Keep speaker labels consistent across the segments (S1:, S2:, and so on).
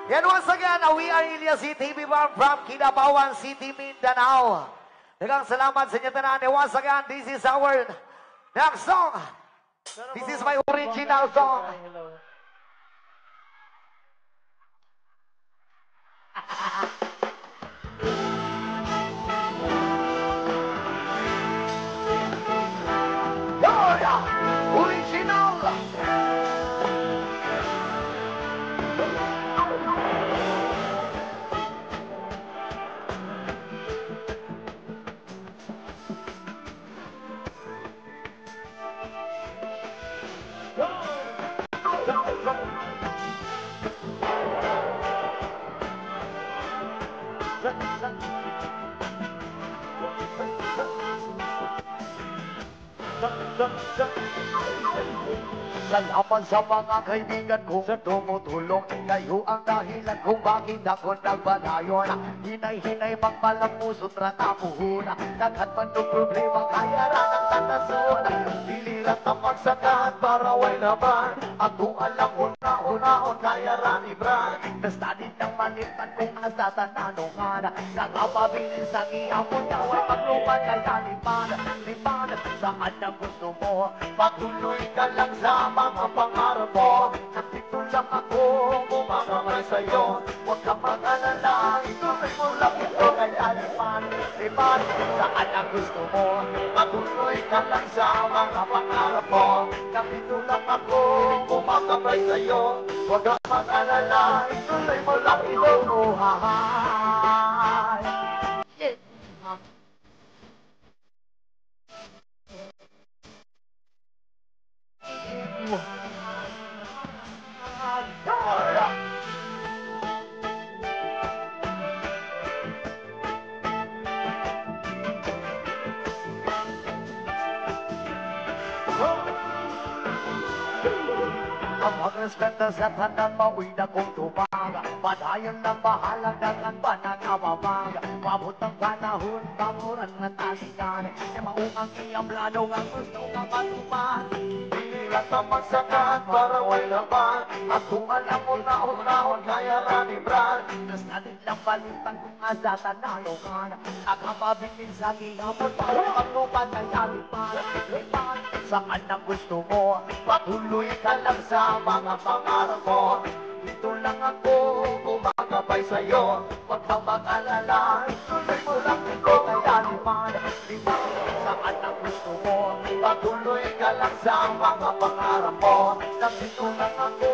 S1: Yan once again, we are Ilias TV from Kinabawan City, Mindanao. Dagang salamat sa inyo tanan. Once again, this is our next song. This is my original song. Salamat sa mga kaibigan kong tumutulong. Kayo ang dahilan kung bakit ako nagbanayon. Hinay-hinay magpalamusot na namuhuna. Daghan man ng problema kaya ranang tatasun. Dilirat ang magsakahan para way laban. Ako alam una-unahon kaya rani brad. Nastanin ng manitan kung asa tananungan. Nakapabilin sa iyamon na way maglupan kaya lipan. Lipan saan ang gusto mo. Patuloy ka lang sa mga pangarap mo. Nandito lang ako, kumakamay sa'yo. Huwag kang mag-alala, ituloy mo lang ito. Kaya lipan, lipan, saan ang gusto mo. Patuloy ka lang sa mga pangarap mo. Nandito lang ako, kumakamay sa'yo. Huwag kang mag-alala, ituloy mo lang ito. Ang magrespeto sa tanan, mauwi na kong tumaga. Padayon ng bahalang dagan ba na nababaga. Pabot ang panahon, bamuran ng talikan. E maungang iyang plano ang gusto ka matupad. Dinilat ang magsakaan para way laban. At kung alam mo na unahon kaya rani brad. Nas natin lang balitan kung asa tanalungan. Nakapabilin sa gihapon para maglupan kaya lipan. Lipan, saan ang gusto mo? Patuloy ka lang sa mga pangarap mo. Dito lang ako, kumakabay sa'yo. Huwag kang mag-alala, ituloy mo lang ito. Kaya liman, liman, saan ang gusto mo. Patuloy ka lang sa mga pangarap mo. Nandito lang ako,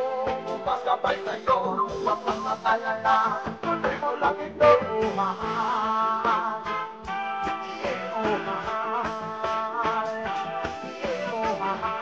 S1: kumakabay sa'yo. Huwag kang mag-alala, ituloy mo lang ito. Mahal, oh mahal, oh mahal.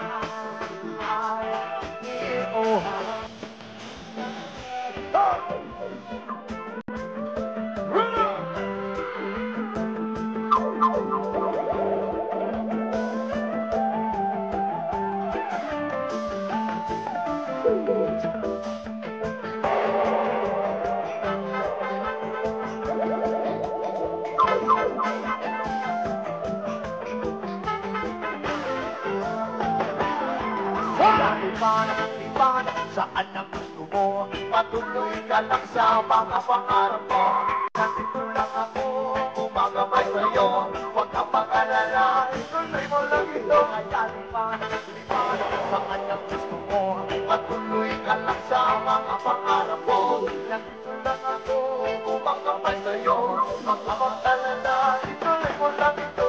S1: Lipan, saan ang gusto mo? Patuloy ka lang sa mga pangarap mo. Nandito lang ako, kumakamay sa'yo. Huwag kang mag-alala, ituloy mo lang ito. Kaya lipan, lipan, saan ang gusto mo? Patuloy ka lang sa mga pangarap mo. Nandito lang ako, kumakamay sa'yo. Huwag kang mag-alala, ituloy mo lang ito.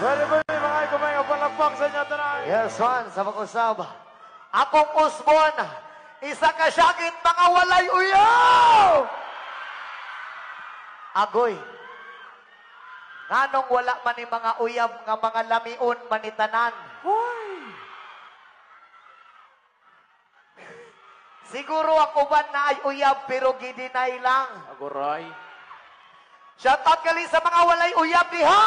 S2: Pwede ba yung mga kumay o palakpak sa inyo tonight?
S1: Yes, one, sa pag-usab. Akong Usbon, isa ka syakit, mga walay uyaw! Agoy. Nganong wala man ni mga uyab nga mga lamion manitanan.
S2: Hoy!
S1: Siguro ang uban na ay uyab pero gidinay lang.
S2: Agoray.
S1: Shout out gali sa mga walay uyab diha.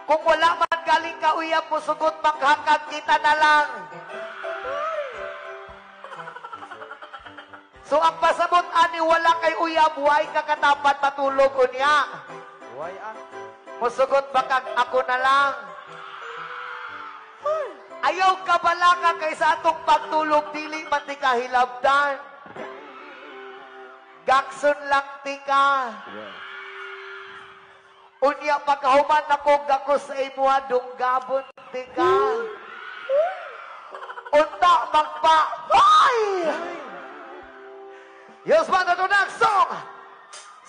S1: Kung wala man galing ka uyab mo sugot maghangad kita na lang. So ang pasabot ani wala kay uyab way kakatapat matulog unya.
S2: Why ah?
S1: Musugot baka ako na lang. Ayaw ka bala ka kaysa atong pagtulog dili man ti kahilabdan. Gakson lang ti ka. Unya pagkahuman ako gakos sa imuha dunggabon ti ka. Unta magpa. Hoy! Yes, man, ito next song!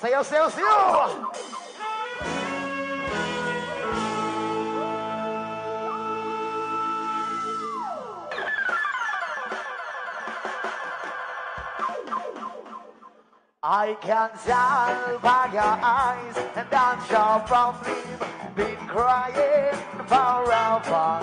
S1: Sayo, sayo, sayo! I can tell by your eyes and that you're probably been crying forever.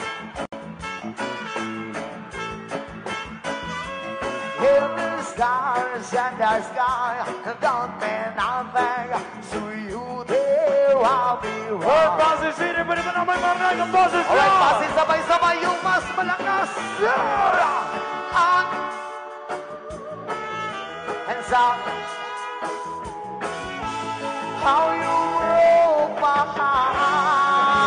S1: In the stars and the sky, don't mean nothing to you. There I'll be
S2: Hoy,
S1: right.
S2: Pasi City, pwede ba naman marinig ang boses nyo?
S1: Alright, pasi sabay-sabay yung mas malakas. Hands up. How you broke my heart.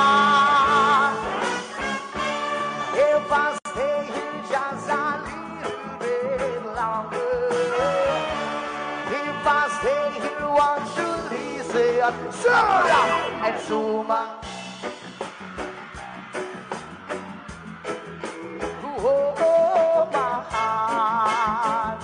S1: If I stay here just a little bit longer, if I stay here, what should he say? Sura and Suma. Oh, my heart.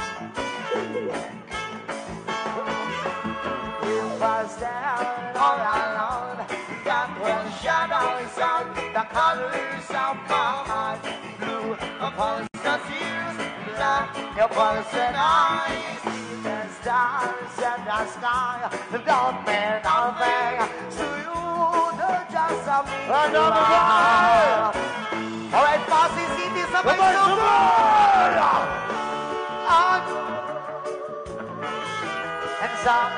S1: If I stand all alone, that will shadow inside the colors of my heart. Blue upon the tears, black upon the eyes. The stars and the sky don't mean nothing to you. They're just a mirror. Alright, Pasig City, sabay sabay! And some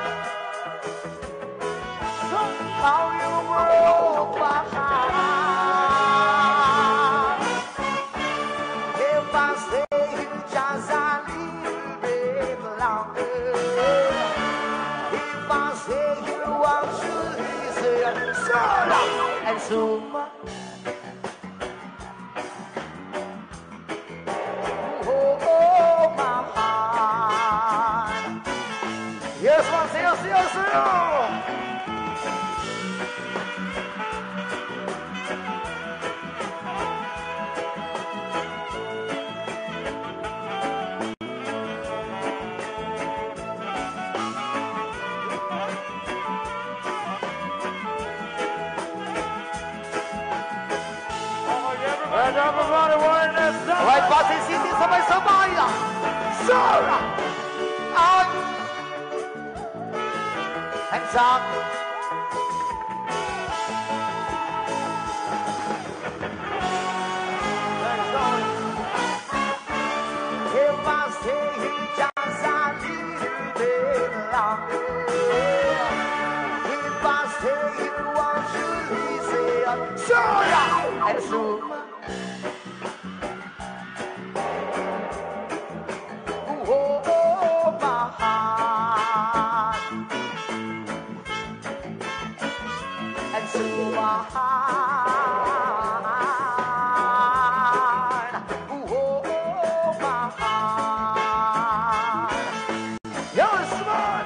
S1: how you broke my heart. If I stay just a little bit longer, if I stay here, what should he say? Sura and Suma. Oh, my heart. Yes, man, see you, see you, see you.
S2: And everybody wearing this down.
S1: Alright, Pasig City, sabay-sabay lang. Sura! Out! Hands up! If I stay here just a little bit longer, if I stay here, what should he say? Sura! And Suma. Oh, my heart. And so my heart. Oh, my heart. Yes, man.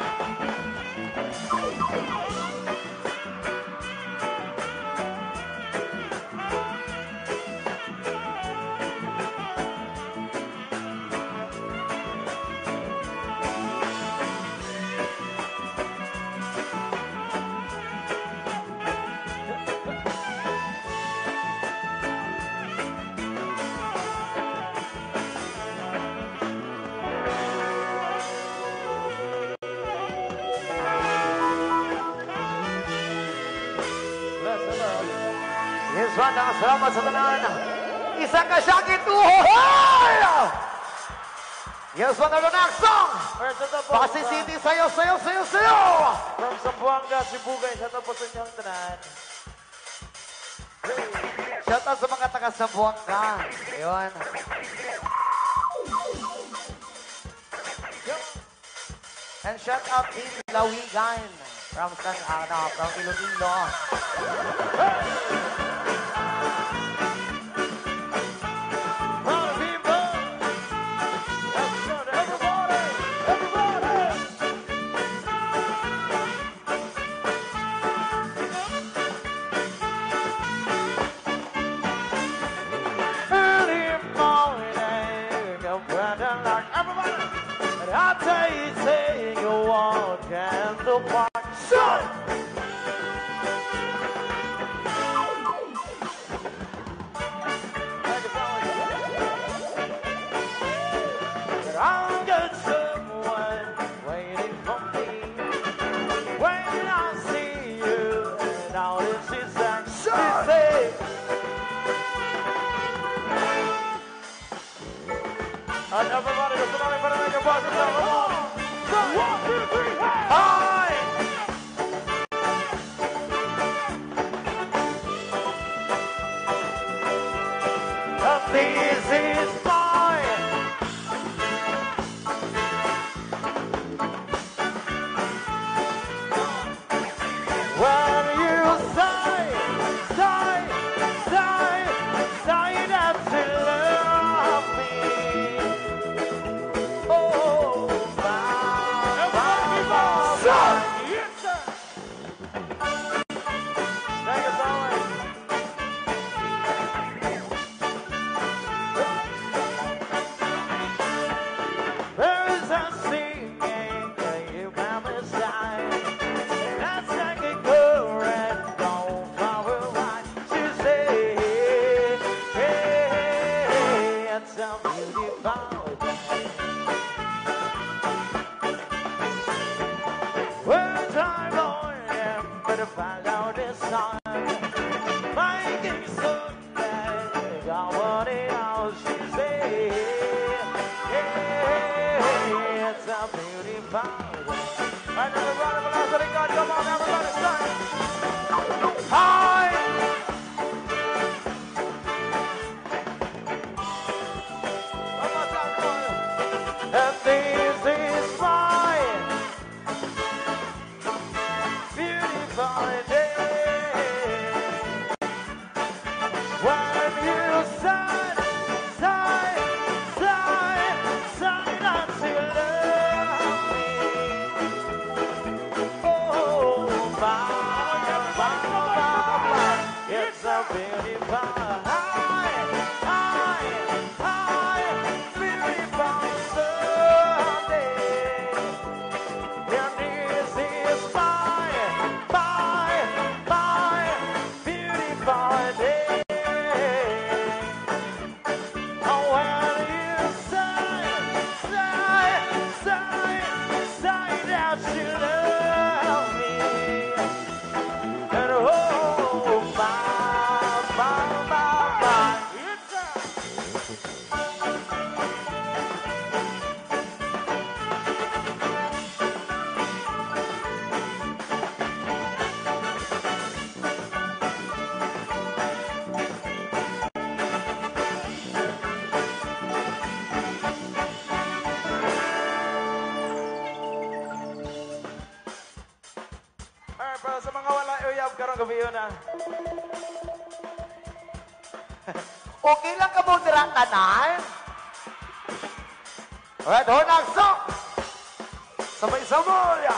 S2: Yes, Wanda, salamat sa tanan. Isang kasyakit, uhoy! Yes, Wanda, the next song. Pasig City, sayo, sayo, sayo, sayo. From Zamboanga, Sibugay, sa tapos sa inyong tanan. Shout out sa mga taga Zamboanga. Ayun. And shout out Team Lawigan from Iloilo. I tell you, say you walk and the park, son. I'll get someone waiting for me when I see you. And all this is that she say. And everybody, somebody better make a buzz and come on. 1, 2, 3, hi! And this is mine. When you sigh that you love me. Oh, thank you so much. There is a singing that you can beside. That's like a current, don't follow right. She say, hey, it's a beautiful day. Words are born, but I find out this song. Making so bad, I want it all, she say. Hey, it's a beautiful day. Right now, everybody, velocity, God, come on, everybody, start. Hi! One more time, come on. And this is mine. Beautiful day. When you sigh that you love me. Oh, it's a beautiful beautiful Sunday. And this is my beautiful day. Oh, when you sigh that you love me. And oh, my, it's a alright, bro, sa mga wala uyab karong gabi yun ah. Okay lang ka mo dira tanan? Alright, honagso! Sabay-sabay!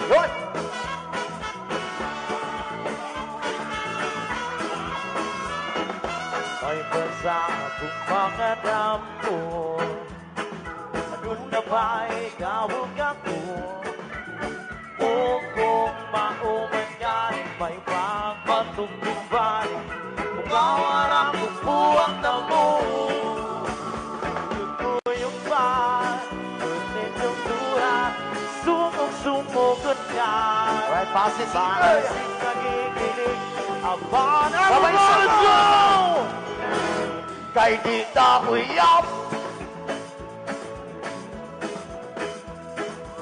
S2: Yun! Ay basa kung mga dampo. Doon na ba ikaw ako? O kung maumanyan, may pagpatungkuban. Kung awan ang bubuhay. Pasig City.
S1: Pasig nagiginig. Aban ang
S2: Sabay
S1: radyo. Kay di na uyap.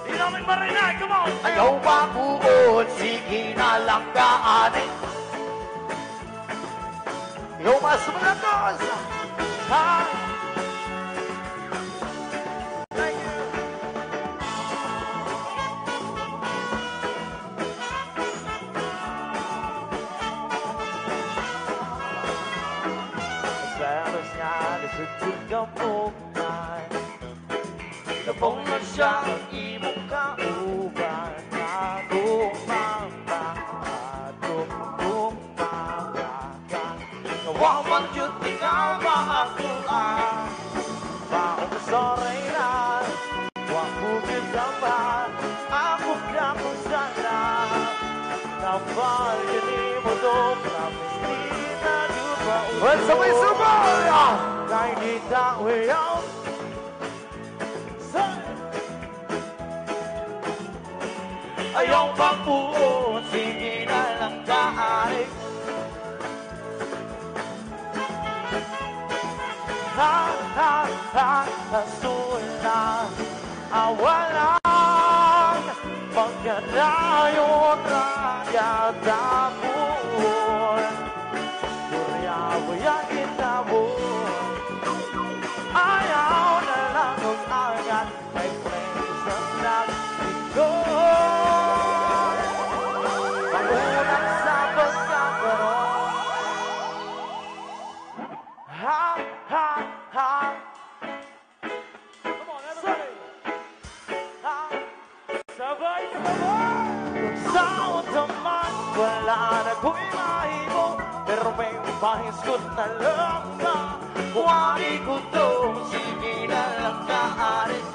S1: Di namin marinig, come on. Ayaw mabuod, sige na lang daanin.
S2: Yung mas malakas.
S1: Ha? Thank you. Selos niya, nasudod ka mukay. Labong na siya ang imong kauban. Waman yun ikaw maakuan. Baong kasoray na, wakugin ka ba? Ako ka kung sana. Kapal yun mo doon, promise di na lupa ulo.
S2: Well, sabay-sabay!
S1: Kay di tawiyaw. Ayaw pang buo, sige na lang daanin. Hasula, awalan, pagkadayon na yatapon. Surya-buya kinabon, ayaw na lang kung agad may place na nagtigon. Pagulang sa pagkakaroon. Ha, ha, ha. Come on, everybody. Ha, sabay, sabay. Kung saan naman wala na ko'y mahimo, pero may mahisgot na lang na kuwari ko to, sige na lang kaanin.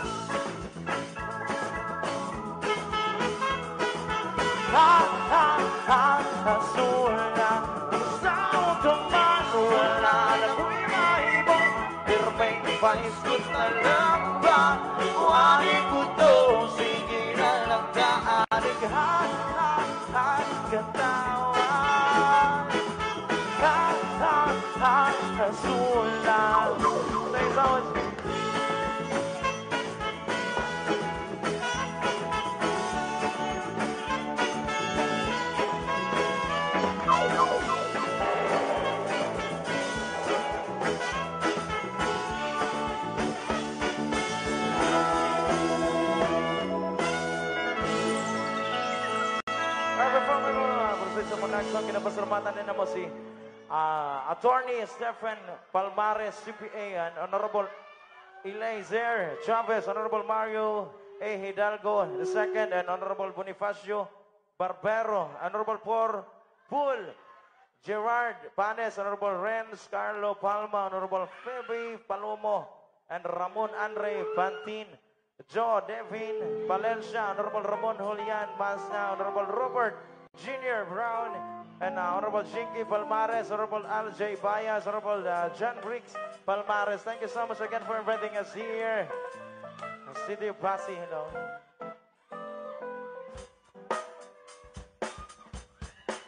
S1: Ha, ha, ha, hasula. Kung saan naman wala na ko'y mahimo, pero may mahisgot na lang ba, kuwari ko to, sige na lang kaanin. Ha, ha, ha, katawan. Ha, ha, ha, hasula. Thanks so much. Sa mga nagsang kinapasalamatan din naman si Attorney Stephen Palmares, CPA, and Honorable Eliezer Chavez, Honorable Mario A. Hidalgo II, and Honorable Bonifacio Barbero, Honorable Paul Gerard Panes, Honorable Renz Carlo Palma, Honorable Feby Palomo, and Ramon Andre Bantin, Joe Devin Valencia, Honorable Ramon Julian Masna, Honorable Robert Junior Brown, and Honorable Jinky Palmares, Honorable Al.J. Bayas, Honorable John Briggs Palmares. Thank you so much again for inviting us here. City of Pasig, hello.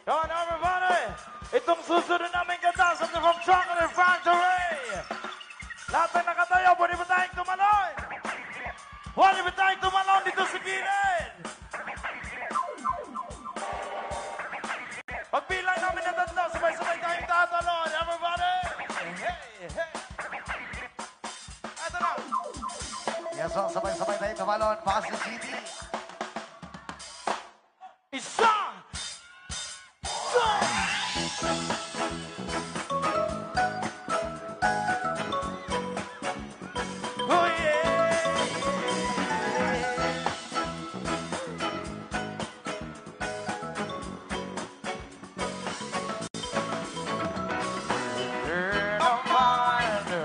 S1: Come on, everybody! Itong susunod namin kanta sa from Chocolate Factory. Lahat na nakatayo, pwede ba tayong tumalon? Pwede ba tayong tumalon dito sa gilid? Pagbilang namin na tatlo, sabay-sabay tayong tatalon. Everybody! Hey, hey! Ito na!
S2: Yes, so, sabay-sabay tayo tumalon. Pasig City.
S1: Isa! Oh yeah!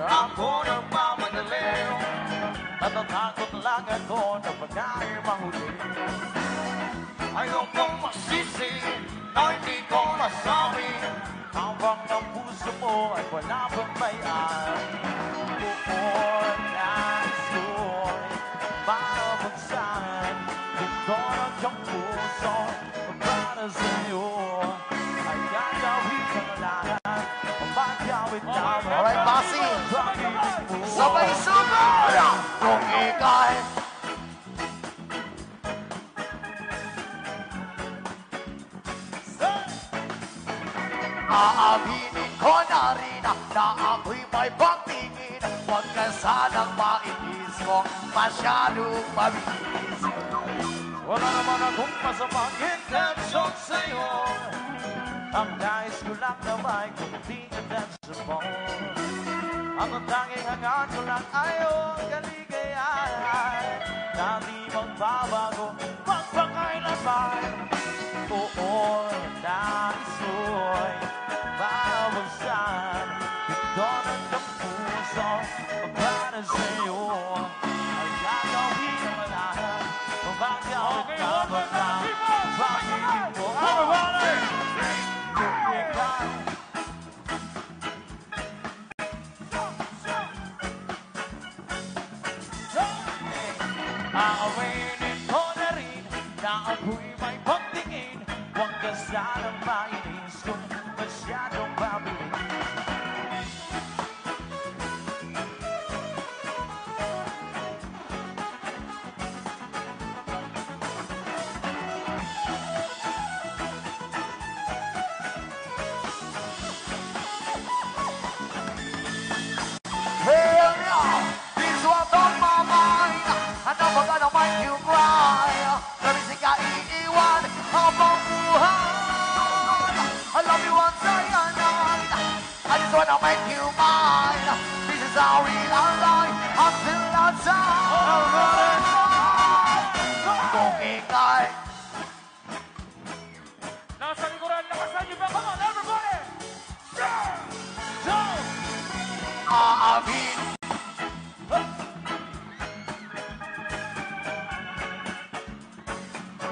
S1: Ako nagmamadaliw at natakot lang ako na pagkain mahuli. Ayaw kong masisi na hindi ko masabi habang ang puso mo ay wala pang bayan. Buon nais ko'y mabagsan dito ng iyong puso.
S2: Sabay-sabay kung ika'y aaminin ko na rin na ako'y may pagtingin. Huwag ka sanang mainis kung masyadong mabilis.
S3: Wala naman akong masamang intensyon sa'yo. Ang nais ko lang na may kunting atensyon. Ang tanging hangad ko lang ay ang kaligayahan na di magbabago magpakailanman. Oo, nais mo'y bawasan. Ito ng puso para sa'yo. Ay gagawin ang lahat bagang nagkabata. Pag-ibig mo kung ika'y aawinin ko na rin na ako'y may pagtingin. Huwag ka sanang mainis kung masyadong mabilis.
S2: Hell yeah, this one's on my mind. I'm never gonna make you cry. Nabisi ka iiwan habang buhay. I love you once I night. I just wanna make you mine. This is how we align until the time. Kung ika'y
S3: Nasa likuran, lakasan niyo ba? Come on, everybody!
S2: aamin.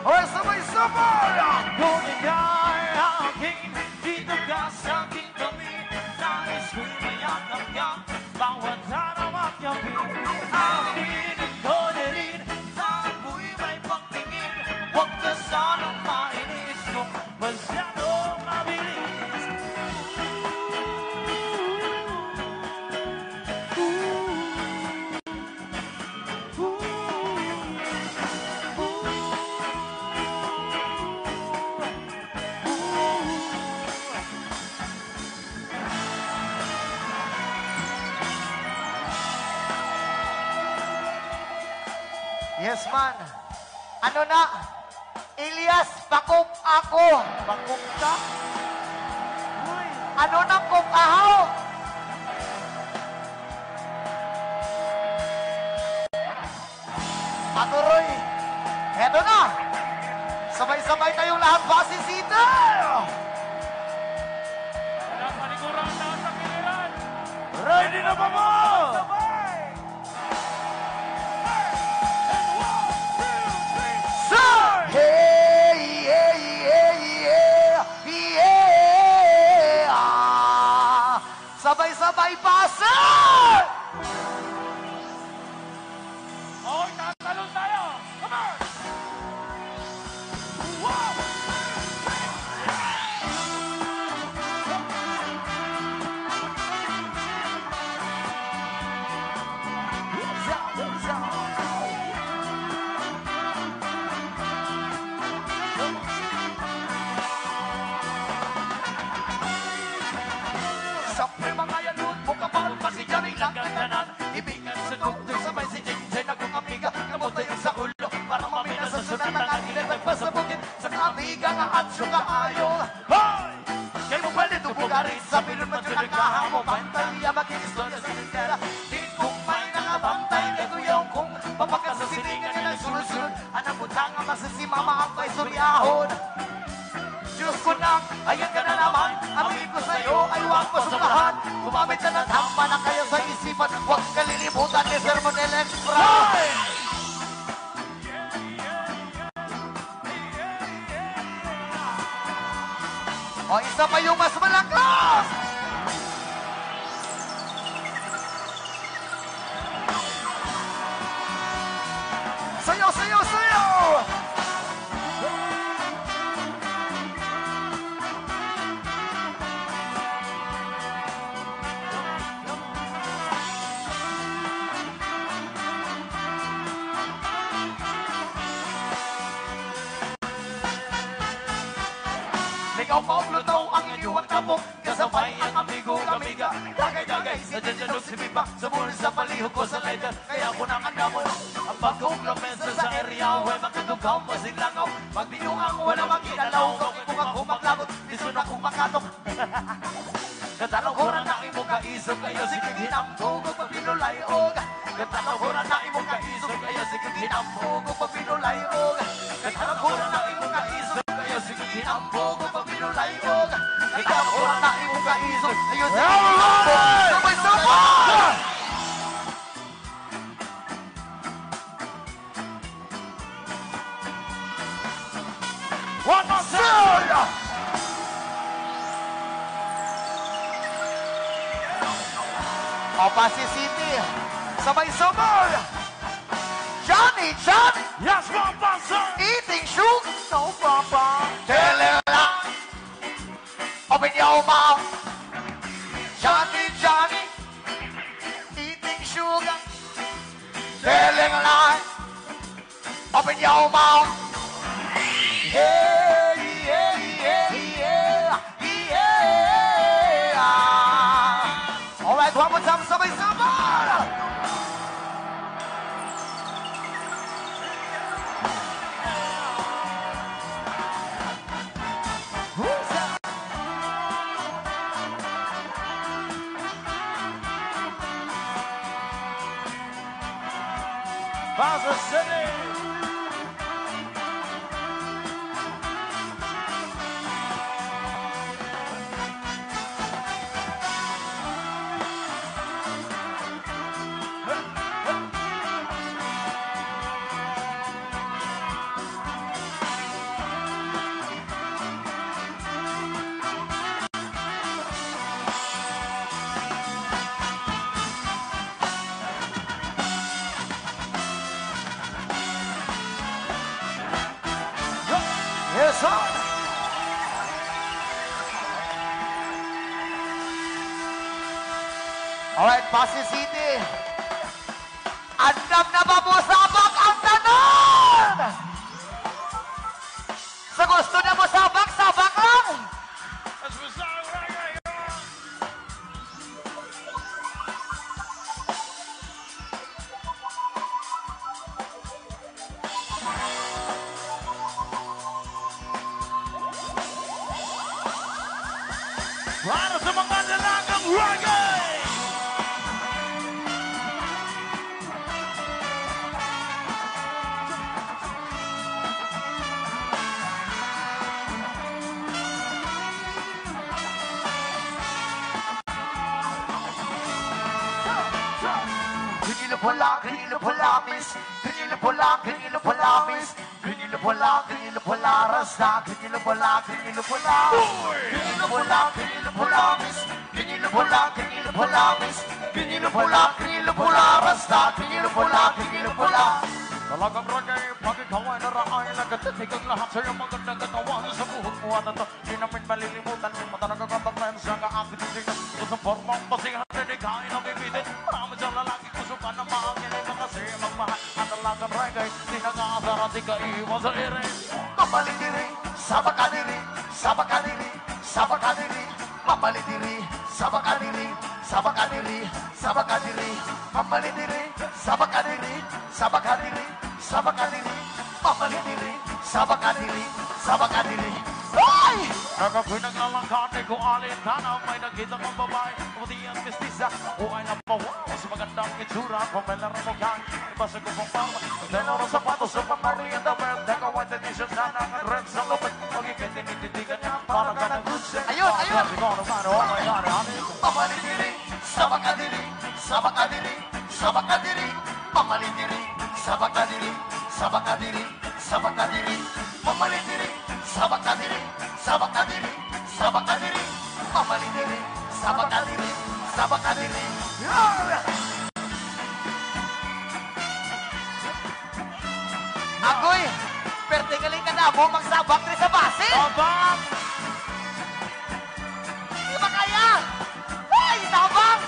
S2: Hoy, sabay-sabay!
S3: Kung ika'y aking, dito ka sa aking kami. Nais ko'y mayakap ka, bawat araw at gabi. Aminin ko na rin, na ako'y may pagtingin. Huwag ka sanang mainis kung masyadong mabilis.
S2: Yes, man. Ano na? Elias, pakup ako.
S3: Bakok ka?
S2: Ano na kup ahaw? Aturoy. Eto na. Sabay-sabay tayong lahat pasisitan.
S3: Walang paniguran na sa kiliran.
S2: Ready na ba mo? Sir! Hey, hey, hey, yeah, yeah. Sabay-sabay pa, sir!
S3: Okay, tatalon tayo. Come on! Wow!
S2: Sapre mga yalut mo kapal pasigaring lang kaganan. Ibigan sa tuktok sabay si Jinjay na kung amiga. Kamot na yung sa ulo para mamina sa sunat ng agilan. Nagpasabugin sa kaamiga nga at suka ayo. Hoy! Kay mo pwede tubugarin sa pilon man yung nakahamo. Bantay niya mag-iistorya sa lintera. Di kung may nakabantay kay kuyong kung papagkasasilingan niya ng sunod-sunod. Anang butang ang masisimama ang pa'y suryahon. Diyos ko na, ayan ka na naman. Aminin ko sa'yo ay huwag masukahan. Gumamit na ng tama na kayo sa isipan. Huwag kalilimutan ni Sermon Electra. O, isa pa yung mas malakas! Sayo, sayo, sayo!
S3: Ikaw maulutaw ang inyong tabok, kasabay ang amigo kamiga. Dagay-dagay, sa dyan si Biba, sumulong sa palihog ko sa letter. Kaya ko nang andamon, ang bagong lamesa sa area. Huwag magkadugaw, masiglangaw, magbiyuang wala magkinalaw. Kung ako maglagot, iso na kong makatok. Katanaw ko na imong kaisog kayo, sige ginamtog o papinulay og. Katanaw ko na imong kaisog kayo, sige ginamtog o papinulay og. Katanaw ko na imong kaisog kayo, sige ginamtog o papinulay og. Katanaw ko na imong kaisog kayo, sige ginamtog. Sabay-sabay! One more time!
S2: Pasig City, sabay-sabay. Johnny, Johnny,
S3: Yes, Papa, sir!
S2: eating sugar, no papa. Tell it loud, open your mouth. Johnny, Johnny, eating sugar. Tell it loud, open your mouth. Yeah, yeah, yeah, yeah, yeah. All right, one more time, sabay-sabay.
S3: Plaza City!
S2: Yes, sir. Alright, Pasig City. Andam na ba po sabak ang tanon? Sa gusto na mo sabak, sabak lang.
S3: As we start reggae, para sa mga dalagang reggae!
S2: Ganilo pula, ganilo pula, miss. Ganilo pula, ganilo pula, miss. Ganilo pula, ganilo pula, rasta. Ganilo pula, ganilo pula. Ganilo pula, ganilo pula, miss. Ganilo pula, ganilo pula, miss. Ganilo pula, ganilo pula, rasta. Ganilo pula, ganilo pula.
S3: Talagang reggae, pag ikaw ay naraay, nagkatitig ang lahat sa'yo magandang katawan sa buhok mo at ito. Di namin malilimutan yung matalaga katatlan sa kaakit yung tingnan. Kusang formang basihan, tinikain ang bibitin. Marami siyang lalaki, kusukan ng maangin ka kasi magmahal. At talagang reggae, di nag-aasar at di ka iwan sa ere.
S2: Mamali diri, sabak ka diri, sabak ka diri, sabak ka diri. Mamali diri, sabak ka diri, sabak ka diri, sabak ka diri. Mamali diri, sabak ka diri, sabak ka diri, sabak ka diri. Mamali diri, sabak ka diri, sabak ka diri. Ay!
S3: Nakakoy naglalangkad, di ko alin ka na may nakita kong babae. Puti ang mestiza, o ay napawaw sa magandang itsura. Kung may larang mo yan, ibasa ko pang parma. Dahil ang sapatos sa pamari ang damit. Teka, white edition na naka-red sa lupit. Pag-ikit, tinitigan niya, para ka ng good set.
S2: Ayun, ayun!
S3: Sabi ko naman, oh my God, honey.
S2: Mamali diri, sabak ka diri, sabak ka diri, sabak ka diri. Mamali diri, sabak ka diri, sabak ka diri, sabak ka diri. Mamali diri, sabak ka diri, sabak ka diri, sabak ka diri. Mamali diri, sabak ka diri, sabak ka diri. Agoy, pertingaling ka na mo magsabak rin sa basin.
S3: Abang!
S2: Di ba kaya? Ay, sabak!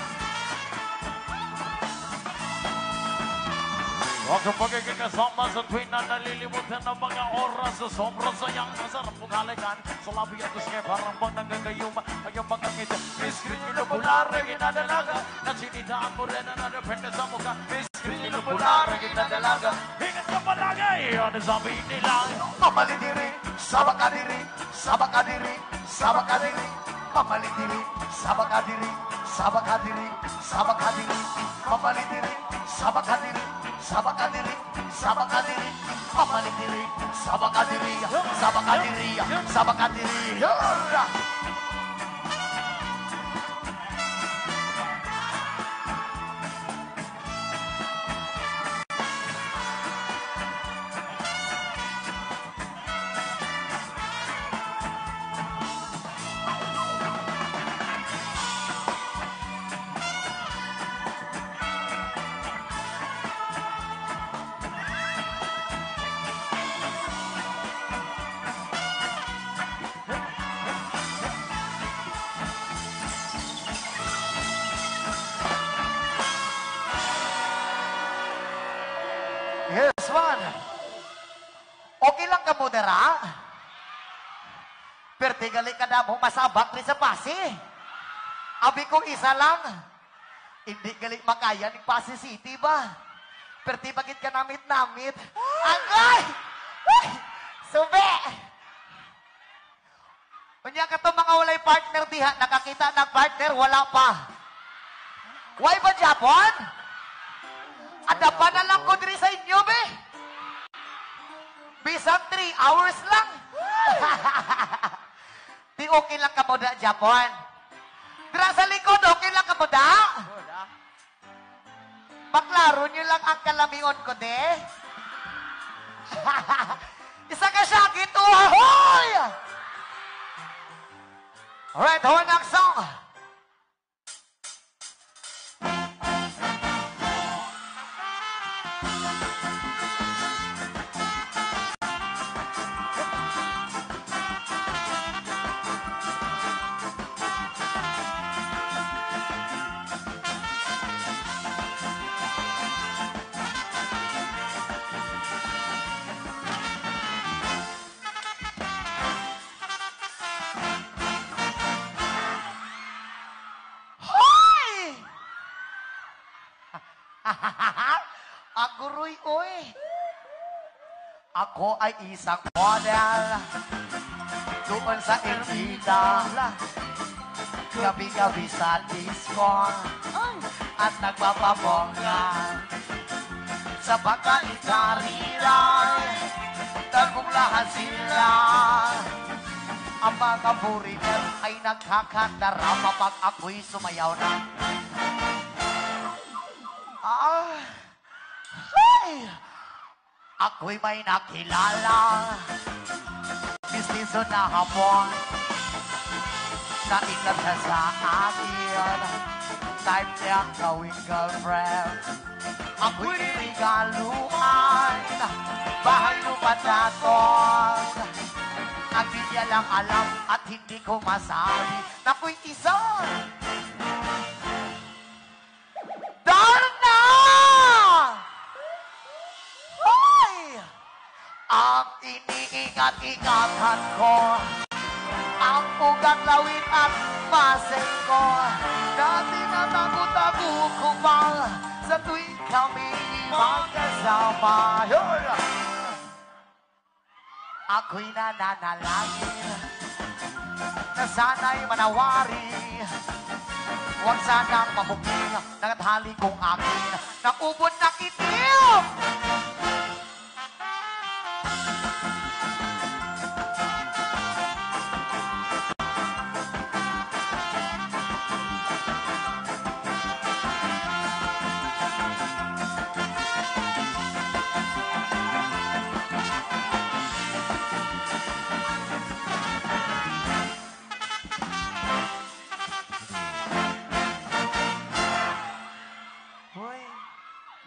S3: Sa pagiging kasama sa tuwing na nalilimutan ng mga oras sa sobrang sayang masarap mong halikan sa labi at uskay parang bang nanggagayuma ang iyong mga ngiti Miskrit kinupular na ginadalaga na sinitaan mo rin na nadepende sa mukha Miskrit kinupular na ginadalaga hingat ka palagay ano sabi nila
S2: Mamalidiri, sabakadiri, sabakadiri, sabakadiri, mamalidiri, sabakadiri, sabakadiri, sabakadiri, mamalidiri, sabakadiri, sabakadiri, sabakadiri, mamalidiri, sabakadiri, sabakadiri, sabakadiri. Yes, man. Okay lang ka mo dara? Pero tigali ka na mo masabak rin sa pasi. Abi ko isa lang. Hindi gali makaya ng Pasig City ba? Pero ti bagit ka namit-namit. Agay! Sube! Unya ka to mga walay partner diha. Nakakita ng partner, wala pa. Why ba Japon? Ada pa na lang ko diri sa inyo, be? Bisang 3 hours lang. Di okay lang ka mo da, Japon. Dira sa likod, okay lang ka mo da? Maklaro nyo lang ang kalamion ko, de. Isa ka syakit, uhahoy! Alright, hawa na ang song. Aguroy, oy. Ako ay isang model doon sa Ermita. Gabi-gabi sa disco at nagpapabongga sa bangkang karira. Dagong lahat sila. Ang mga foreigner ay nagkakadarama pag ako'y sumayaw na. Ako'y may nakilala, mistiso na hapon, naingat siya sa akin, type niya gawing girlfriend. Ako'y nirigaluan, bahay lumataton, ang di niya lang alam at hindi ko masabi na ako'y isang Darna! Ang iniingat-ingatan ko, ang ugang lawin at masay ko, na tinatago-tago ko pa sa tuwing kami magkasama. Ako'y nananalangin na sana'y manawari, huwag sanang mabuking nangathali kong akin na ubod ng itim.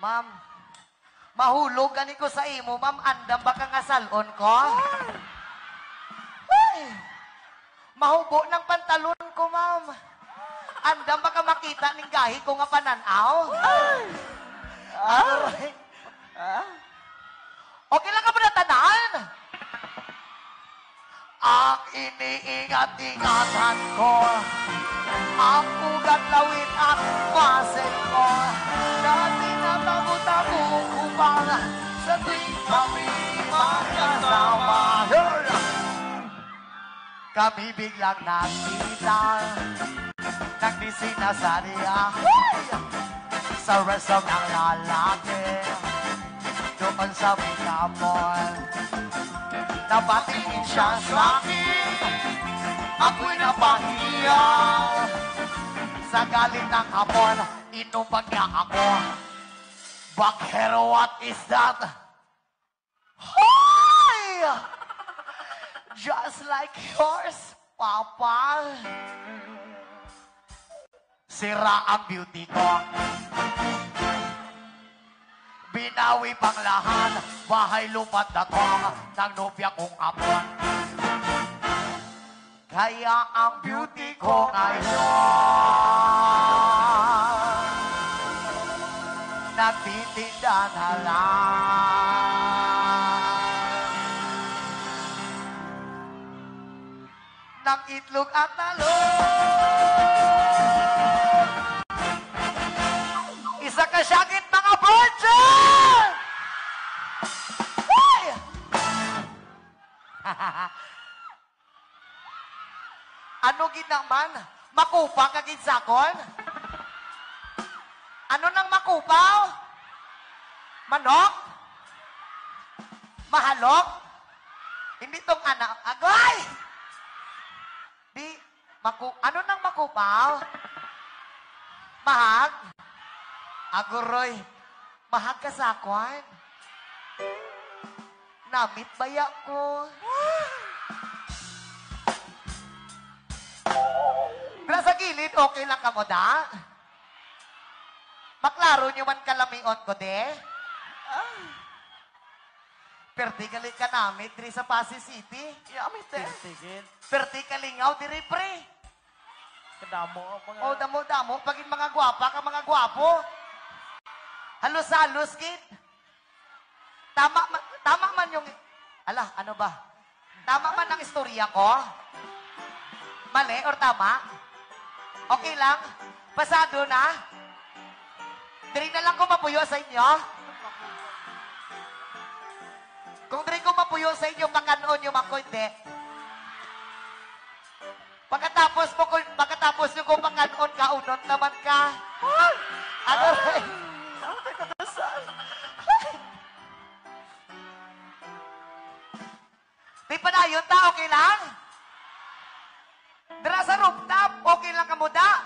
S2: Ma'am, mahulog gani ko sa imo, ma'am. Andam ba ka nga salon ko? Ay, mahubo ng pantalon ko, ma'am. Andam ba ka makita ning gahi ko nga pananaw? Ay, Okay lang ka ba natanaan? Ang iniingat-ingatan ko, ang ugat lawit at muscle ko, na tinatago-tago upang sa tuwing kami magkasama. Kami biglang nakita, nagnising na sa niya, sa resto ng lalaki, doon sa Minamon. Napatingin siya sa akin, ako'y napahiyaw. Sa galit ng hapon, inumpag niya ako. Bakhero, what is that? Hoy! Just like yours, Papa. Sira ang beauty ko. Binawi pang lahat, bahay lupat na to, ng nobya kong apon. Kaya ang beauty ko ngayon, nagtitinda na lang ng itlog at talong. Isa ka syagit mga virgin! Hey! Ano ginaman? Makupa ka ginsakon? Ano nang makupaw? Manok? Mahalok? Hindi tong anak. Agoy! Di, ano nang makupaw? Mahag? Aguroy, mahag ka sa akwan? Namit baya ko? Pero sa gilid, okay lang ka mo da? Maklaro nyo man kalamion ko, de? Perti gali ka namit, diri sa Pasig City. Yamit, eh. Perti kalingaw, diri pre.
S3: Kadamo, mga...
S2: O, damo-damo, pagin mga gwapa ka, mga gwapo. Halos-halos, kid. Tama man yung... Ala, ano ba? Tama man ang istorya ko? Mali or tama? Okay lang? Pasado na? Diri na lang ko mapuyo sa inyo? Kung diri ko mapuyo sa inyo, makanoon nyo makunti. Pagkatapos nyo kung makanoon ka, unod naman ka. Ano rin? Di pa na yun ta, okay lang? Dara sa rooftop, okay lang ka muda?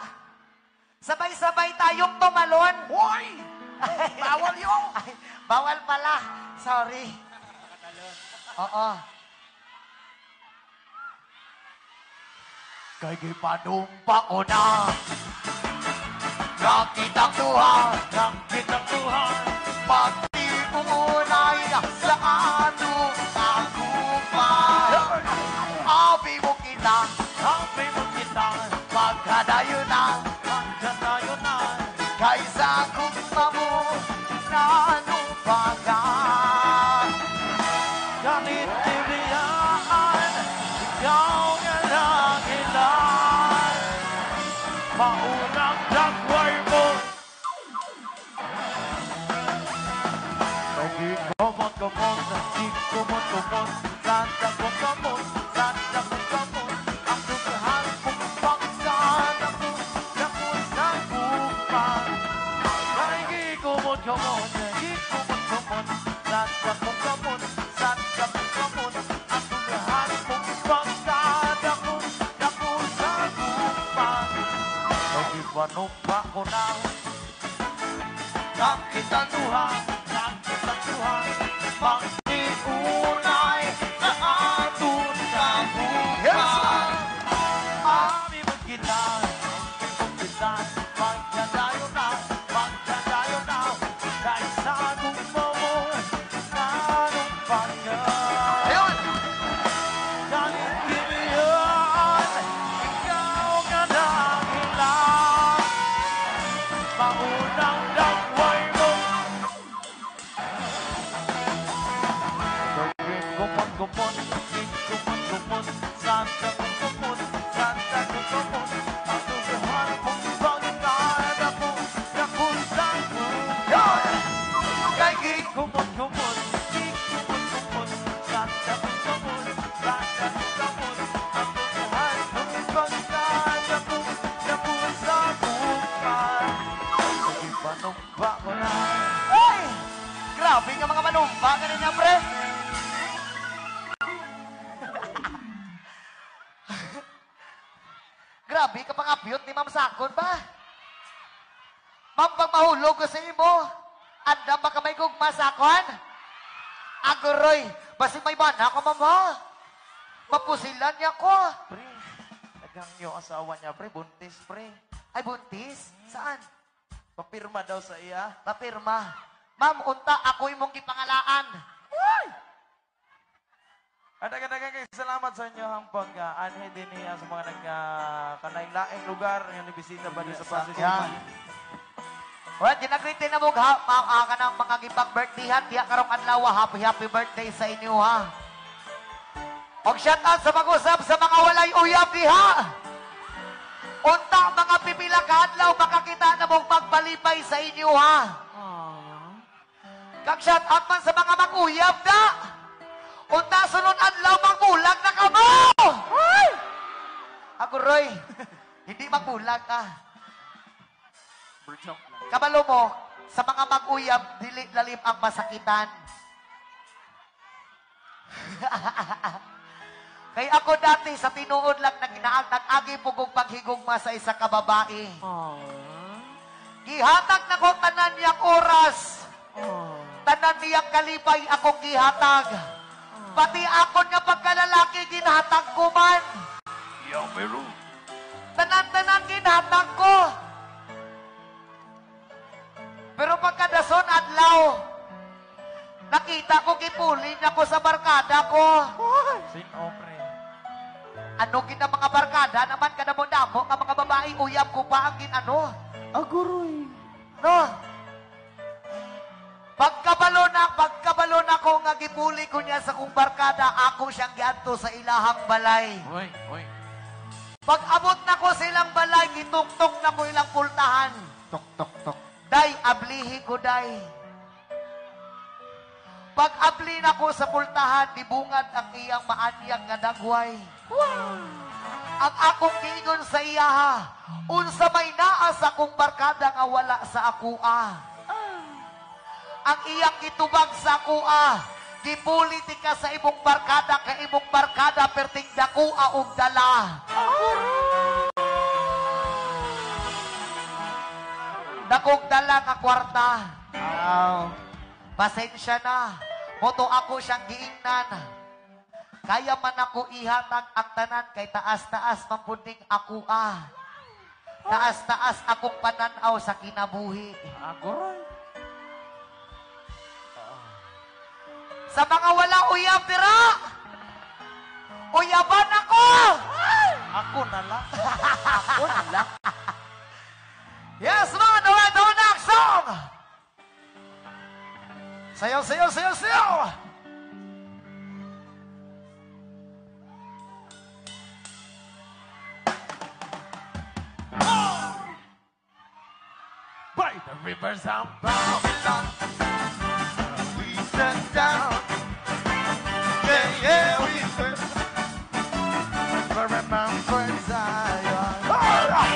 S2: Sabay-sabay tayong tumalon.
S3: Hoy! Bawal yung!
S2: Ay, bawal pala. Sorry. Oo. Kay gipanumpa ko na. Nakitang tuha.
S3: Nakitang tuhan.
S2: Pagtipunay sa anong kagupan. Abi mo kita.
S3: Sabi mo kita.
S2: Magkadayo na.
S3: Magkatayo na.
S2: Kaysa kung mamu na anong bagan.
S3: Ganit tibiyaan. Ikaw nga lang ilan. Maunang dagway mo. Lagi kumot-kumot. Di kumot-kumot. Santa kumot. Santa kumot. Ang dugahan kong pangsan ako. Naku sa bupan. Lagi kumot-kumot. Di kumot-kumot. Santa kumot. Santa kumot. Ang dugahan kong pangsan ako. Naku sa bupan. Lagi panumpa ko na. Nakitang duha. Nakitang duha. Pagtiunay na atun kabukan. Ami mo kita. Ami mo kita. Magkadayo na. Magkadayo na. Kahit sa anong mo. Anong panya.
S2: Ayun!
S3: Galit kiniyan. Ikaw nga nagilang. Maunang dagway mo.
S2: ka niya, pre. Grabe ka pang apyot ni Ma'am Sakon ba? Ma'am, pag mahulog ko sa imo, anda ba ka may gugma Sakon? Aguroy, basi may bana ko, Ma'am, ha? Mapusilan niya ko.
S3: Pre, nagang yung asawa niya, pre, buntis, pre.
S2: Ay, buntis? Saan?
S3: Papirma daw sa iya.
S2: Papirma. Ma'am, unta, ako'y mong gipangalaan.
S3: Dagan-dagan kayo salamat sa inyo ang pag-anhe din niya sa mga nagkanaing-laing lugar yung nibisita ba sa Pasig.
S2: Yan. Well, ginagritin na mo ha, ka ng mga gipag-birthdayhan, diya karong adlaw, happy birthday sa inyo, ha. Og shout out sa mag-usap sa mga walay uyab diha. Unta mga pipila ka adlaw, makakita na mong pagpalipay sa inyo, ha. Kag shout out man sa mga mag-uyab na. Unta sunod adlaw, magbulag na ka mo! Ako, Roy, hindi magbulag ka. Kabalo mo, sa mga mag-uyab, dili lalim ang masakitan. Kay ako dati, sa tinuod lang na kinaang nag-agi pugong paghigugma sa isa ka babae. Gihatag na ko tanan niyang oras. Tanan niyang kalipay akong gihatag. Pati ako nga pagkalalaki, ginhatag ko man.
S3: Yo, Meru.
S2: Tanan-tanan ginhatag ko. Pero pagkadason adlaw, nakita ko gipulin ako sa barkada ko.
S3: Sino, pre?
S2: Ano gina mga barkada naman kada mo damo nga mga babae uyab ko pa ang ginano.
S3: Aguroy.
S2: No? Pagkabalo na ko nga gipuli ko niya sa kong barkada, ako siyang giadto sa ilahang balay.
S3: Oy.
S2: Pag abot na ko sa ilang balay, gituktok na ko ilang pultahan.
S3: Tok.
S2: Day, ablihi ko, day. Pag abli na ko sa pultahan, dibungad ang iyang maanyag nga dagway. Ang akong giingon sa iya, ha, unsa may naa sa akong barkada nga wala sa akua. Ang iyang gitubag sa akua, gipuliti ka sa imong barkada, ka imong barkada perting dakua og dala. Dakog dala nga kwarta. Pasensya na. Moto ako siyang giingnan. Kaya man ako ihatag ang tanan kay taas-taas mampunding ako Taas-taas akong pananaw sa kinabuhi.
S3: Aguroy.
S2: Sa mga wala uyab dira, uyaban ako!
S3: Ako na lang.
S2: Yes, mga dawa-dawa song! Sayaw!
S3: By the rivers of Babylon, we sat down. Yeah, we sat. Remember Zion.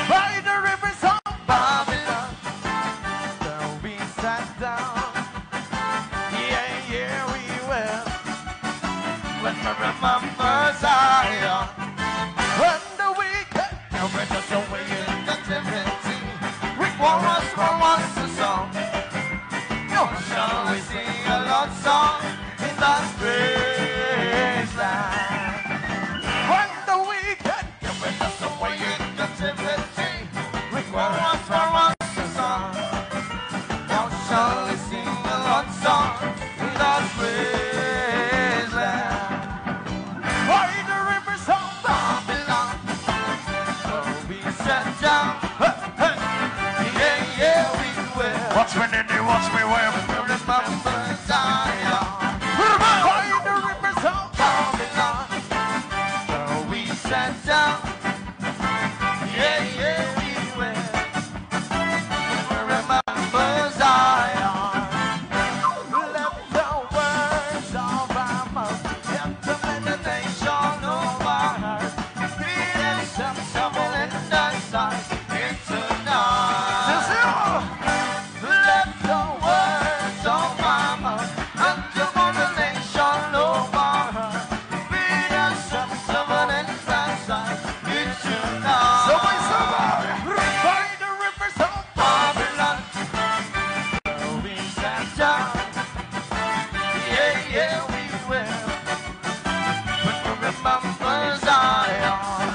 S3: By the rivers of Babylon, we sat down. Yeah, we will. When we remember Zion, when the wicked carried us away in captivity, we chorus for once a song. No, shall we sing a love song in that great land? When the wicked carried us away in captivity, we chorus for once a song. Now shall we sing a love song in that great land? By the rivers of Babylon, we sat down. Yeah, we will.
S4: Watch me, Nini, watch me, where
S3: Remember Zion. By the rivers of Babylon, we sat down. Yeah, we will. Remember Zion. Let the words of our mouth enter meditation of our heart. Be acceptable in thy sight. It's enough. Let the words of my mouth and the National.
S2: Sabay-sabay!
S3: By the rivers of Babylon, we sat down. Yeah, yeah, we will. But we remember Zion.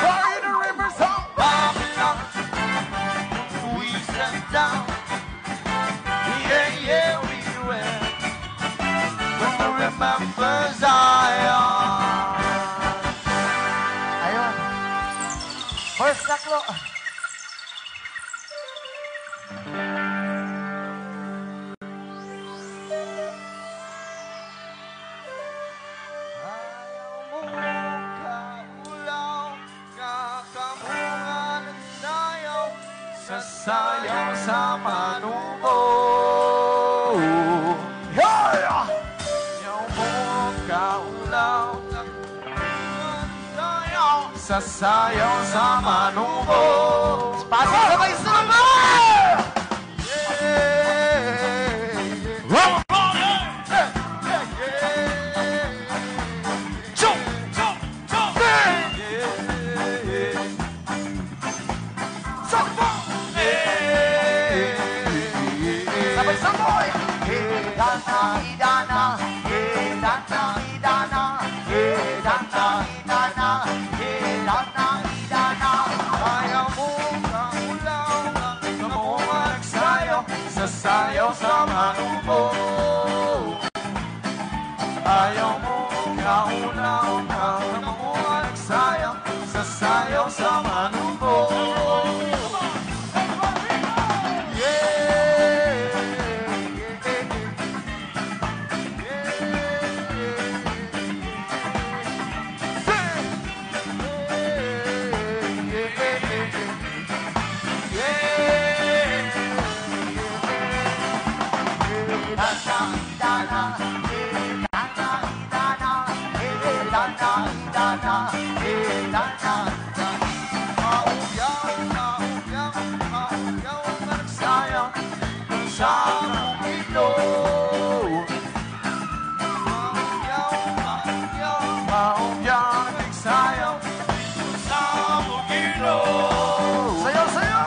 S3: By the rivers of Babylon, we sat down. Yeah, yeah, we will. But we remember Zion.
S2: Ayun. First saklo.
S3: Ayaw mo kaulaw, kakamungan at sayaw, sasayaw sa manubo.
S2: Yeah!
S3: Ayaw mo kaulaw, kakamungan at sayaw, sasayaw sa manubo.
S2: Pasok sabay-sabay! Sabay-sabay! Hidana, hidana, hidana, hidana, hidana, hidana, hidana, hidana.
S3: Ayaw mo kaulaw, kakamungan at sayaw, sasayaw sa manubo. Ayaw mo kaulaw, kakamungan at sayaw, sasayaw sa manubo.
S2: Sayaw, sayaw!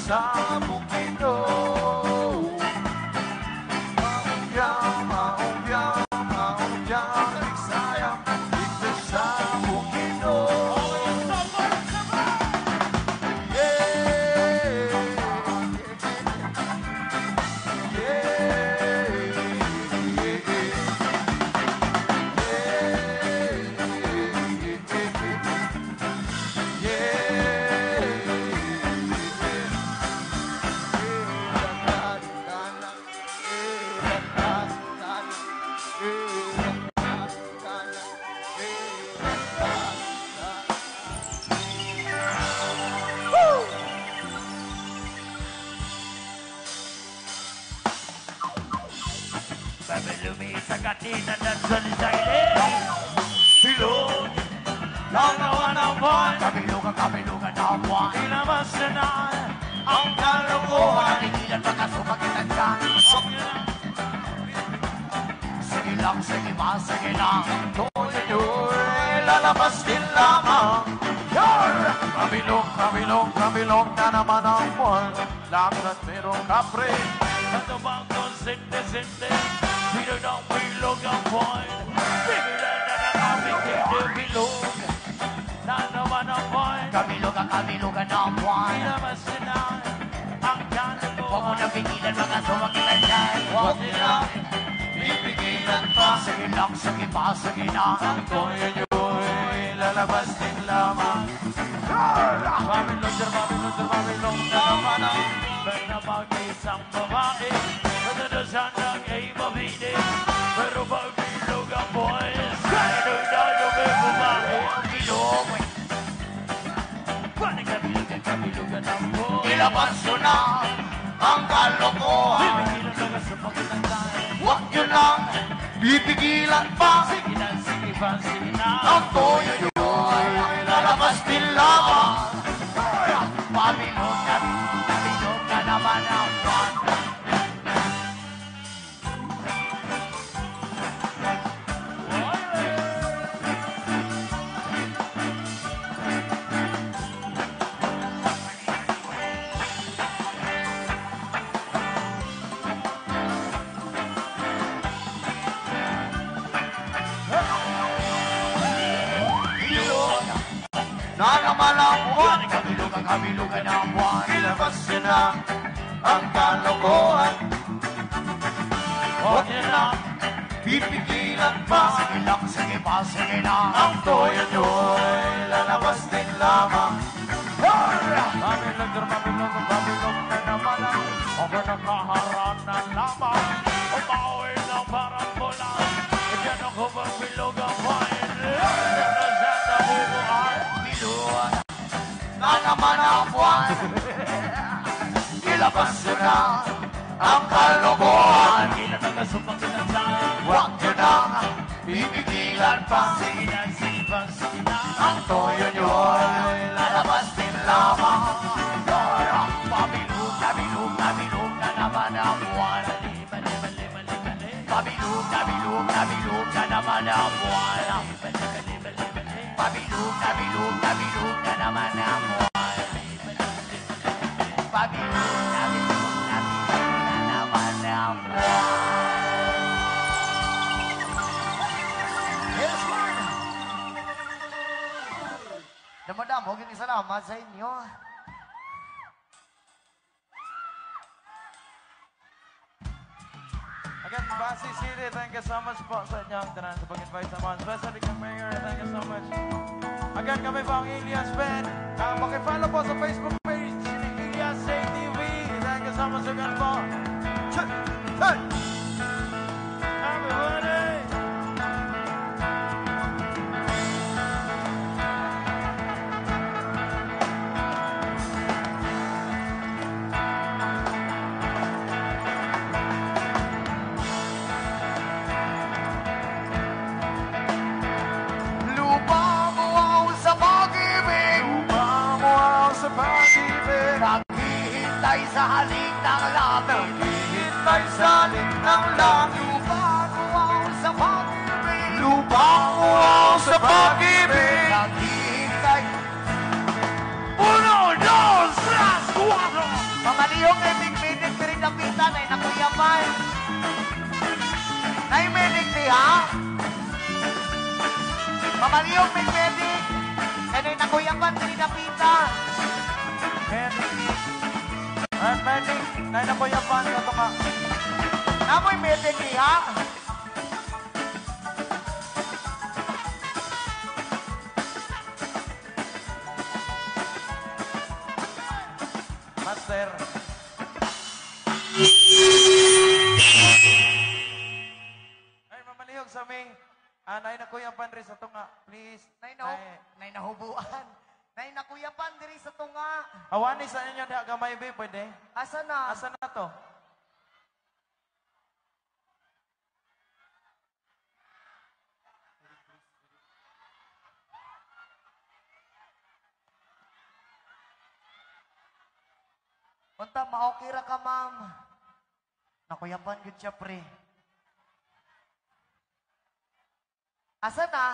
S3: Sa bukito, maungyaw, nagsayang dito sa bukito.
S1: Lumis sa katina ng sunshine. Silog, nanawa ng buwan. Kabilugan ng buwan. Ilabas na ang kalokohan. Hinigilan magkasumakit ang tiyan. Sige lang, sige ba, sige lang.
S3: Tuloy, lalabas din lamang. Kabilog na naman ang buwan. Lakat merong kapre.
S1: Ano bang konsente-sente? Sino nang bilog ang buwan? Bibilan na aming bilog. Na naman ang buwan. Kabilugan ng buwan. Ilabas na ang kalokohan. Huwag mo na pigilan magkasumakit ang tiyan.
S3: Huwag nila pipigilan pa.
S1: Sige lang, sige ba, sige na.
S3: Ang toyo-yoy, lalabas din lamang. Babylon na naman ang
S1: Pero mag-isang babae, nadadasan ng ay mabini. Pero pag bilog ang boys, kahit doon na may babae.
S2: ilabas nyo na ang kalokohan. Huwag nyo nang pipigilan pa.
S3: Sige na, sige pa, sige na.
S2: Ang toyo nyo ay lalabas din lamang.
S1: Pabilog na naman ang buwan.
S2: Na naman ang buwan,
S1: Kabilugan ang buwan.
S2: ilabas nyo na ang kalokohan.
S3: Huwag niyo na.
S2: Pipigilan pa.
S1: Sige lang, sige pa, sige na.
S2: Ang toyo nyo ay lalabas din lamang.
S3: Babilog na naman ang ako nakaharap na lamang. Umawi na parang bulan. Diyan ako magbilog ang wine. Represent the bubuan.
S2: Biluan na naman ang buwan. Ilabas nyo na ang kalokohan.
S3: Kailan ang kasupang sinasay.
S2: Huwag nyo nang pipigilan pa.
S3: Sige na, sige pa, sige na.
S2: Ang toyo nyo ay lalabas din lamang.
S1: Pabilog na naman ang buwan.
S3: Bali, bali, bali, bali.
S1: Pabilog na naman ang buwan. Pabilog na naman ang buwan. Pabilog na naman ang buwan.
S2: Yes, Lord. Damadam, huwag yung salamat sa inyo.
S3: Again, Basi City, thank you so much po sa inyong tanan sa pag-invite naman. Especially kay Mayor, thank you so much. Again, kami po ang Ilias Band. Makifollow po sa Facebook page ni Ilias TV. Thank you so much again po.
S2: Hey!
S3: Everybody!
S2: Lumangaw sa pag-ibig.
S3: Lumangaw sa pag-ibig.
S1: Naghihintay sa halik ng langit.
S2: Hintay sa lik ng langit.
S1: Lumangaw sa pag-ibig.
S2: Lumangaw sa pag-ibig.
S1: Naghihintay.
S3: Uno, dos, tres, cuatro!
S1: Pamaliyong ay bigbinig ka rin napitan ay nakuyaman. Nay medik di ha? Pamaliyong bigbinig ay nakuyaman ka rin napitan.
S3: At Medic, na ko yung pan ka ito nga.
S1: Namoy medik di ha?
S3: Master. Ay, mamalihog sa aming nay na kuya pan rin sa ito nga. Please.
S1: Nay nahubuan. Nay nakuyapan diri sa tunga.
S3: Awani sa inyo na gamay be, pwede?
S1: Asa na?
S3: Asa na to?
S1: Unta maokay ra ka ma'am. Nakuyapan gud siya pre. Asa na?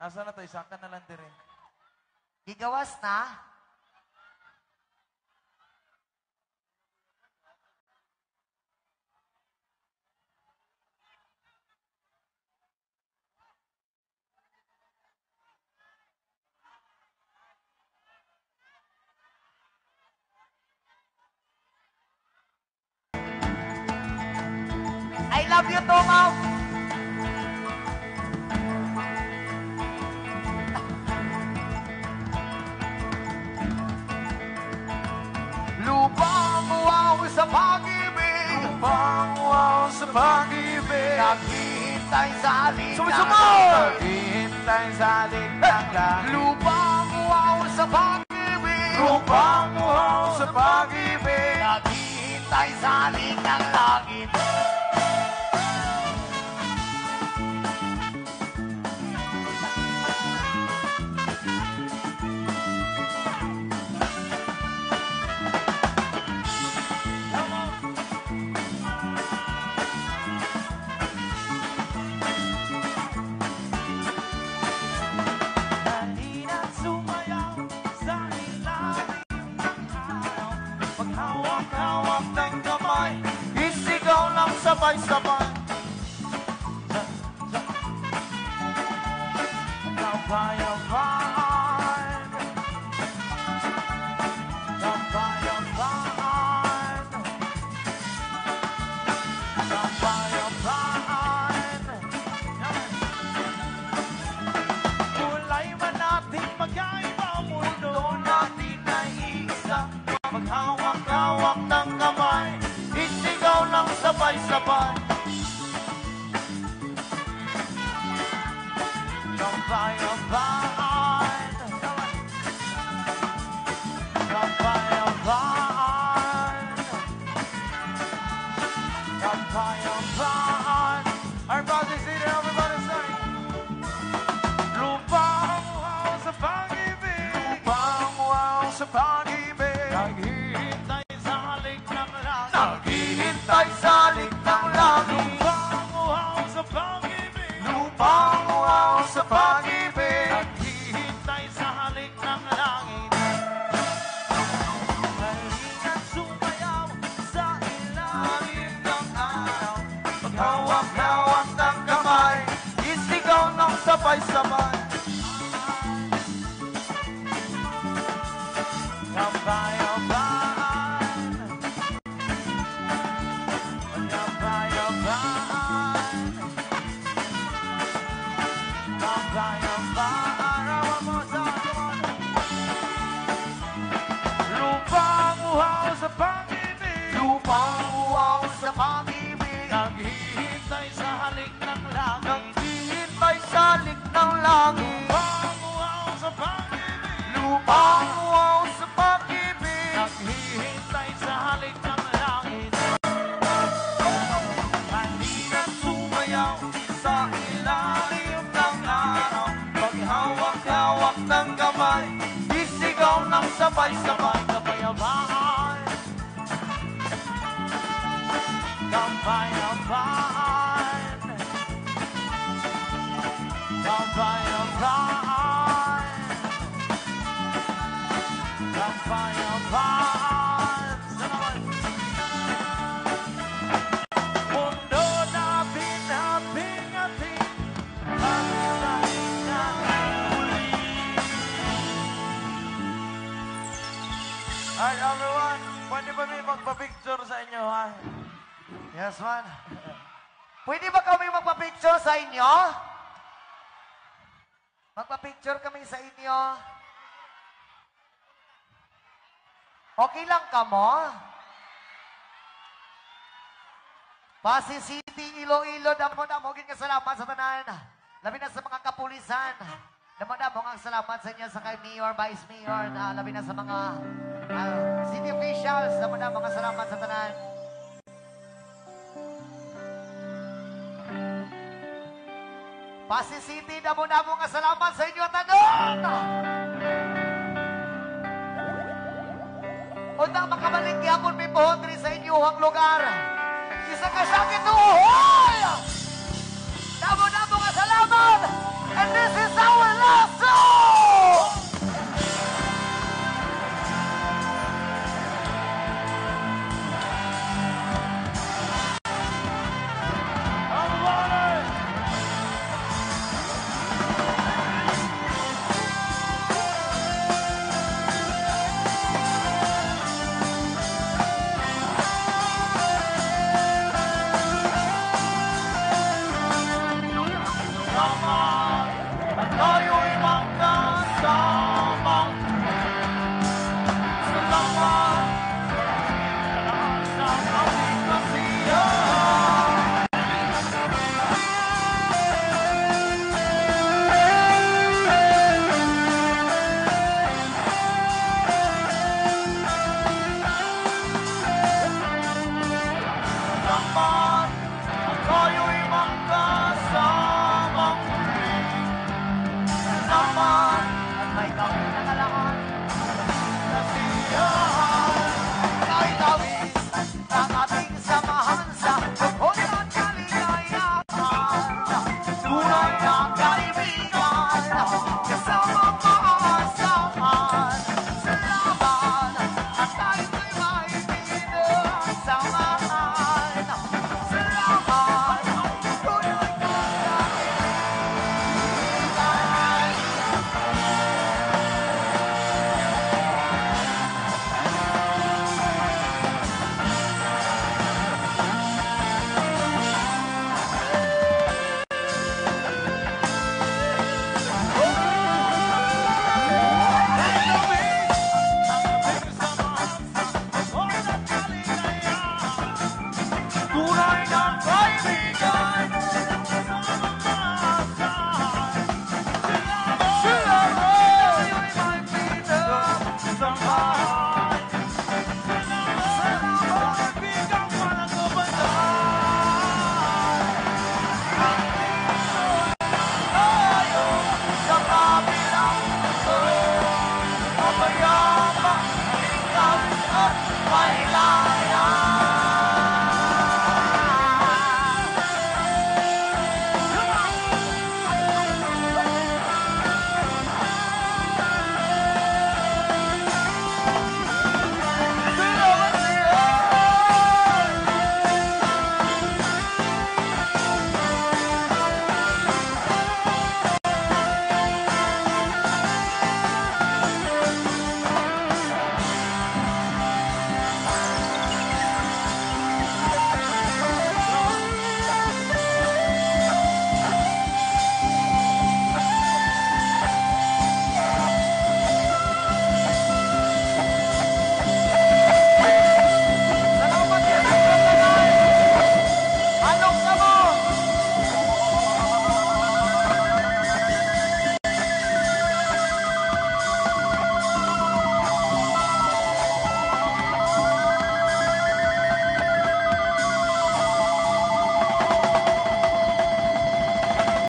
S3: Asa na to? Isa ka na lang dire.
S1: Gigawas na? I love you too, ma'am.
S2: Lumangaw sa pag-ibig.
S3: Lumangaw sa pag-ibig.
S1: Naghihintay sa halik ng
S2: Sumisumol!
S3: Hintay sa aling ng langit.
S2: Lumangaw sa pag-ibig.
S3: Lupang uhaw sa pag-ibig,
S1: naghihintay sa halik ng langit.
S3: halina't sumayaw sa ilalim ng araw. Paghawak-hawak ng kamay, isigaw lang sabay-sabay. Kapayapaan, kapayapaan, kapayapaan. Kulay man natin magkaiba, mundo natin ay isa. Maghawak-hawak ng kamay, isigaw lang sabay-sabay. Kapayapaan, kapayapaan, kapayapaan. Everybody see there, everybody say. Lupang uhaw sa pag-ibig, lupang uhaw sa pag-ibig, naghihintay sa halik ng langit, naghihintay sa halik ng langit. Lupang uhaw sa pag-ibig, lupang uhaw sa pag-ibig, naghihintay sa halik ng langit. Halina't sumayaw sa ilalim ng araw. Paghawak-hawak ng kamay, isigaw ng sabay-sabay. Kapayapaan, kapayapaan, kapayapaan. One more time, come on. Lupang uhaw sa pag-ibig, lupang uhaw sa pag-ibig, naghihintay sa halik ng langit, naghihintay sa halik ng langit. Lupang uhaw sa pag-ibig, lupang uhaw sa pag-ibig, naghihintay sa halik ng langit. Halina't sumayaw sa ilalim ng araw. Paghawak-hawak ng kamay, isigaw ng sabay-sabay. Kapayapaan, kapayapaan, kapayapaan, kapayapaan. Salamat. Mundo natin haping-haping, pagkain natin muli. Alright, everyone. Pwede ba may magpa-picture sa inyo, ha? Yes, man.
S2: Pwede ba kami magpa-picture sa inyo? Magpa-picture kami sa inyo. Okay lang ka mo? Pasig City, Iloilo, damo-damo, nga salamat sa tanan. Labi na sa mga kapulisan. Damo-damo ang salamat sa inyo sa kay Mayor, Vice Mayor, labi na sa mga city officials. Damo-damo ang salamat sa tanan. Pasig City, damo-damo ang salamat sa inyo tanan. Unang makabalik yapon may pohon rin sa inyong lugar. Isa ka sakit uhoy! Damo-damo nga salamat! And this